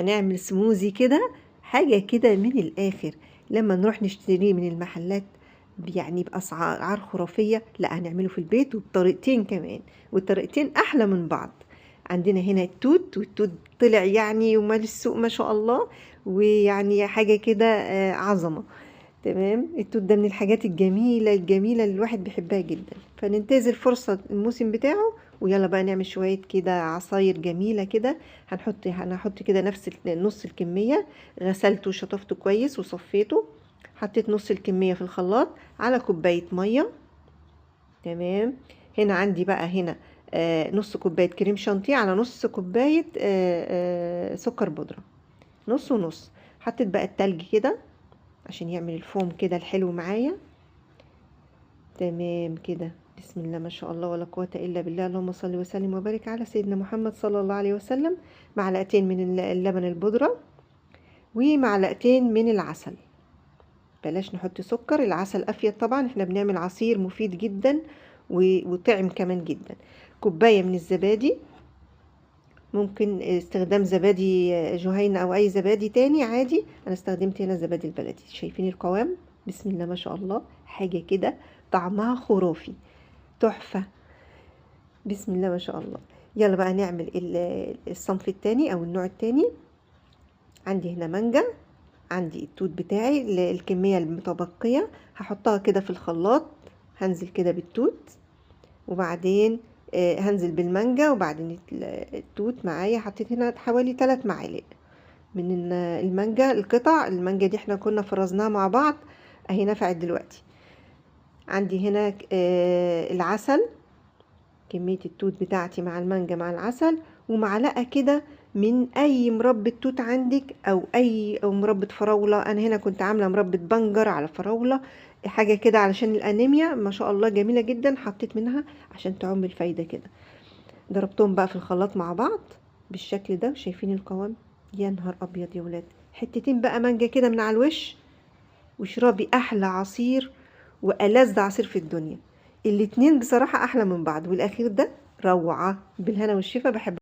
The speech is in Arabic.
هنعمل سموزي كده، حاجة كده من الآخر. لما نروح نشتريه من المحلات يعني بأسعار خرافية، لا هنعمله في البيت وبطريقتين كمان، والطريقتين أحلى من بعض. عندنا هنا التوت، والتوت طلع يعني ومال السوق ما شاء الله، ويعني حاجة كده عظمة. تمام. التوت ده من الحاجات الجميلة الجميلة اللي الواحد بيحبها جدا، فننتهز الفرصة الموسم بتاعه. ويلا بقى نعمل شوية كده عصاير جميلة كده. هنحط كده نفس نص الكمية. غسلته وشطفته كويس وصفيته. حطيت نص الكمية في الخلاط على كوباية مية. تمام. هنا عندي بقى هنا نص كوباية كريم شانتيه على نص كوباية سكر بودرة، نص ونص. حطيت بقى التلج كده عشان يعمل الفوم كده الحلو معايا. تمام كده. بسم الله ما شاء الله ولا قوة الا بالله. اللهم صل وسلم وبارك على سيدنا محمد صلى الله عليه وسلم. معلقتين من اللبن البودرة، ومعلقتين من العسل. بلاش نحط سكر، العسل افيد طبعا، احنا بنعمل عصير مفيد جدا وطعم كمان جدا. كوباية من الزبادي، ممكن استخدام زبادي جهينة او اي زبادي تاني عادي. انا استخدمت هنا الزبادي البلدي. شايفين القوام؟ بسم الله ما شاء الله، حاجة كده طعمها خرافي، تحفة. بسم الله ما شاء الله. يلا بقى نعمل الصنف التاني او النوع التاني. عندي هنا مانجا، عندي التوت بتاعي، الكمية المتبقية هحطها كده في الخلاط. هنزل كده بالتوت، وبعدين هنزل بالمانجا، وبعدين التوت معايا. حطيت هنا حوالي 3 معالق من المانجا. القطع المانجا دي احنا كنا فرزناها مع بعض، اهي نفعت دلوقتي. عندي هنا العسل، كمية التوت بتاعتي مع المانجا مع العسل، ومعلقة كده من اي مربى توت عندك، او مربى فراولة. انا هنا كنت عاملة مربى بنجر على فراولة، حاجة كده علشان الانيميا ما شاء الله جميلة جدا، حطيت منها عشان تعم الفايدة كده. ضربتهم بقى في الخلاط مع بعض بالشكل ده. شايفين القوام؟ يا نهار ابيض يا ولاد. حتتين بقى مانجا كده من على الوش، واشربي احلى عصير والذ عصير في الدنيا. الاتنين بصراحة احلى من بعض، والاخير ده روعة. بالهنا والشفا. بحب